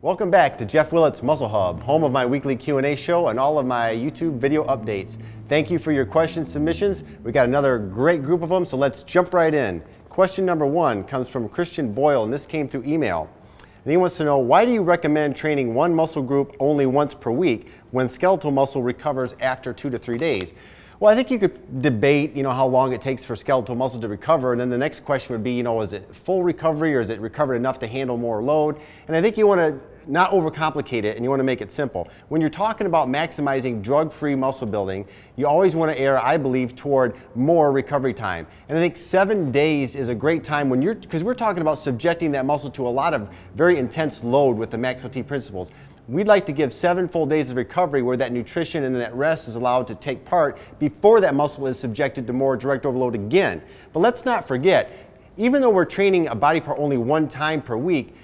Welcome back to Jeff Willett's Muscle Hub, home of my weekly Q&A show and all of my YouTube video updates. Thank you for your question submissions. We got another great group of them, so let's jump right in. Question number 1 comes from Christian Boyle, and this came through email. And he wants to know, why do you recommend training one muscle group only once per week when skeletal muscle recovers after 2 to 3 days? Well, I think you could debate, how long it takes for skeletal muscle to recover, and then the next question would be, is it full recovery or is it recovered enough to handle more load? And I think you want to not overcomplicate it and you want to make it simple. When you're talking about maximizing drug-free muscle building, you always want to err, I believe, toward more recovery time. And I think 7 days is a great time when because we're talking about subjecting that muscle to a lot of very intense load with the Max OT principles. We'd like to give 7 full days of recovery where that nutrition and that rest is allowed to take part before that muscle is subjected to more direct overload again. But let's not forget, even though we're training a body part only 1 time per week,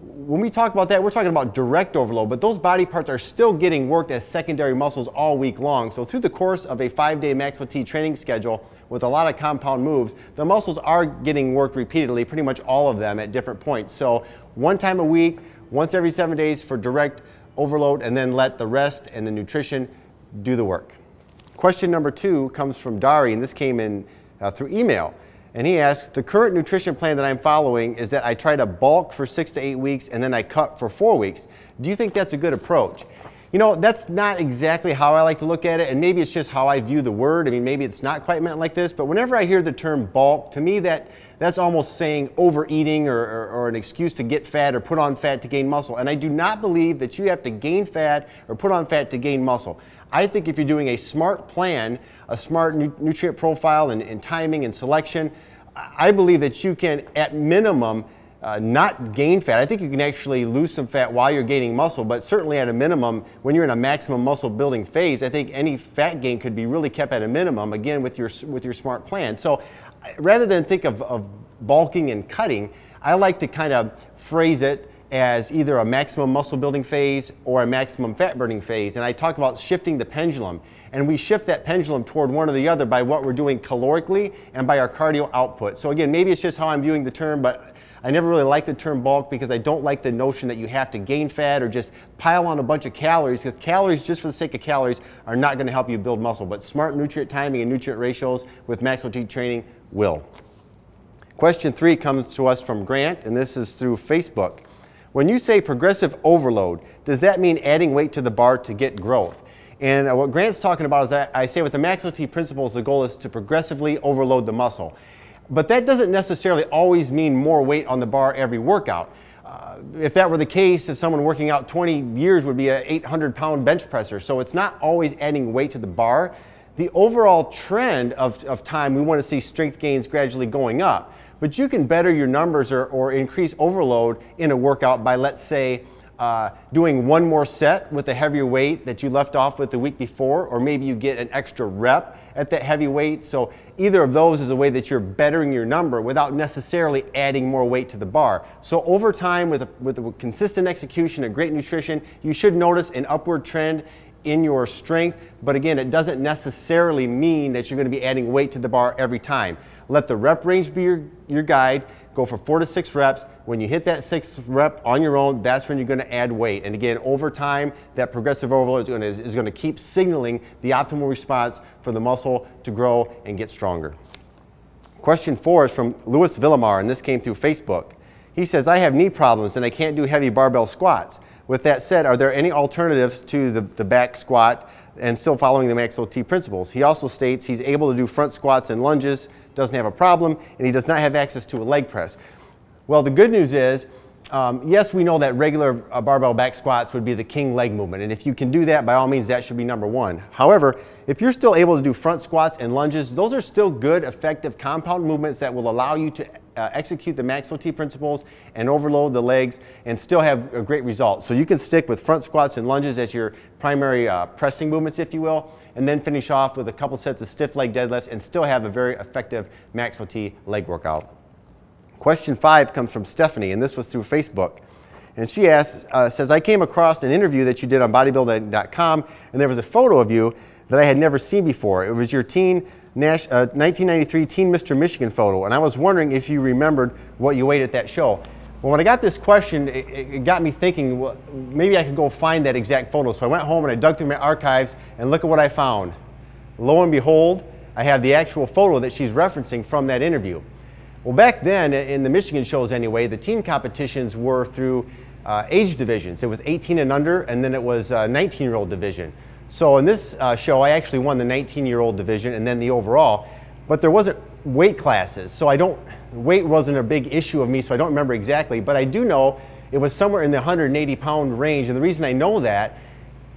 when we talk about that, we're talking about direct overload, but those body parts are still getting worked as secondary muscles all week long. So through the course of a 5-day Max OT training schedule with a lot of compound moves, the muscles are getting worked repeatedly, pretty much all of them at different points. So 1 time a week, once every 7 days for direct overload, and then let the rest and the nutrition do the work. Question number 2 comes from Dari, and this came in through email. And he asks, the current nutrition plan that I'm following is that I try to bulk for 6 to 8 weeks and then I cut for 4 weeks. Do you think that's a good approach? That's not exactly how I like to look at it, and maybe it's just how I view the word. I mean, maybe it's not quite meant like this, but whenever I hear the term bulk, to me that's almost saying overeating or an excuse to get fat or put on fat to gain muscle. And I do not believe that you have to gain fat or put on fat to gain muscle. I think if you're doing a smart plan, a smart nutrient profile and timing and selection, I believe that you can, at minimum, not gain fat. I think you can actually lose some fat while you're gaining muscle, but certainly at a minimum, when you're in a maximum muscle building phase, I think any fat gain could be really kept at a minimum, again, with your smart plan. So rather than think of bulking and cutting, I like to kind of phrase it as either a maximum muscle building phase or a maximum fat burning phase. And I talk about shifting the pendulum. And we shift that pendulum toward one or the other by what we're doing calorically and by our cardio output. So again, maybe it's just how I'm viewing the term, but I never really like the term bulk because I don't like the notion that you have to gain fat or just pile on a bunch of calories, because calories, just for the sake of calories, are not going to help you build muscle. But smart nutrient timing and nutrient ratios with Max OT training will. Question 3 comes to us from Grant, and this is through Facebook. When you say progressive overload, does that mean adding weight to the bar to get growth? And what Grant's talking about is that I say with the Max OT principles, the goal is to progressively overload the muscle. But that doesn't necessarily always mean more weight on the bar every workout. If that were the case, if someone working out 20 years would be an 800-pound bench presser. So it's not always adding weight to the bar. The overall trend of time, we want to see strength gains gradually going up. But you can better your numbers or increase overload in a workout by, let's say, doing 1 more set with a heavier weight that you left off with the week before, or maybe you get an extra rep at that heavy weight. So either of those is a way that you're bettering your number without necessarily adding more weight to the bar. So over time, with a consistent execution and great nutrition, you should notice an upward trend in your strength. But again, it doesn't necessarily mean that you're going to be adding weight to the bar every time. Let the rep range be your guide. Go for 4 to 6 reps. When you hit that 6th rep on your own, that's when you're going to add weight. And again, over time, that progressive overload is going to keep signaling the optimal response for the muscle to grow and get stronger. Question 4 is from Louis Villamar, and this came through Facebook. He says, I have knee problems and I can't do heavy barbell squats. With that said, are there any alternatives to the back squat and still following the Max OT principles? He also states he's able to do front squats and lunges, doesn't have a problem, and he does not have access to a leg press. Well, the good news is, yes, we know that regular barbell back squats would be the king leg movement, and if you can do that, by all means, that should be number 1. However, if you're still able to do front squats and lunges, those are still good, effective compound movements that will allow you to execute the Max OT principles and overload the legs and still have a great result. So you can stick with front squats and lunges as your primary pressing movements, if you will, and then finish off with a couple sets of stiff leg deadlifts and still have a very effective Max OT leg workout. Question 5 comes from Stephanie, and this was through Facebook. And she asks, says, I came across an interview that you did on bodybuilding.com, and there was a photo of you that I had never seen before. It was your 1993 Teen Mr. Michigan photo, and I was wondering if you remembered what you weighed at that show. Well, when I got this question, it got me thinking, well, maybe I could go find that exact photo. So I went home and I dug through my archives and look at what I found. Lo and behold, I have the actual photo that she's referencing from that interview. Well, back then, in the Michigan shows anyway, the team competitions were through age divisions. It was 18 and under, and then it was a 19-year-old division. So in this show, I actually won the 19-year-old division and then the overall, but there wasn't weight classes. So weight wasn't a big issue of me, so I don't remember exactly, but I do know it was somewhere in the 180-pound range, and the reason I know that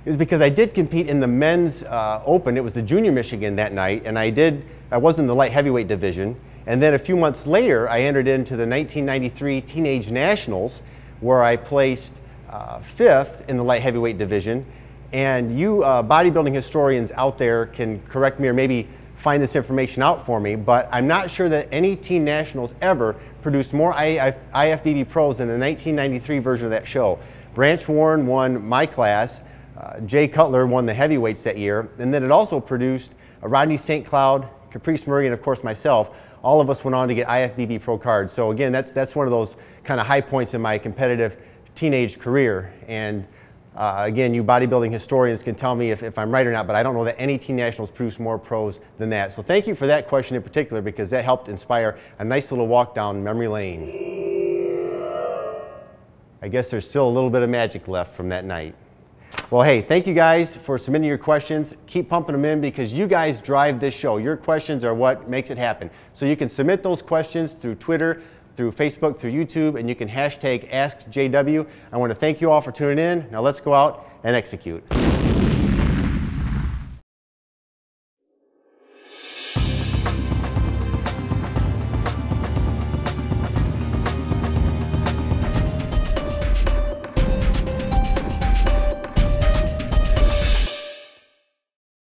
is because I did compete in the men's open. It was the Junior Michigan that night, and I was in the light heavyweight division, and then a few months later, I entered into the 1993 Teenage Nationals, where I placed 5th in the light heavyweight division, and you bodybuilding historians out there can correct me or maybe find this information out for me, but I'm not sure that any teen nationals ever produced more IFBB pros than the 1993 version of that show. Branch Warren won my class, Jay Cutler won the heavyweights that year, and then it also produced Rodney St. Cloud, Caprice Murray, and of course myself. All of us went on to get IFBB pro cards. So again, that's one of those kind of high points in my competitive teenage career. And again, you bodybuilding historians can tell me if I'm right or not, but I don't know that any teen nationals produce more pros than that. So thank you for that question in particular, because that helped inspire a nice little walk down memory lane. I guess there's still a little bit of magic left from that night. Well, hey, thank you guys for submitting your questions. Keep pumping them in because you guys drive this show. Your questions are what makes it happen. So you can submit those questions through Twitter, through Facebook, through YouTube, and you can hashtag AskJW. I want to thank you all for tuning in. Now let's go out and execute.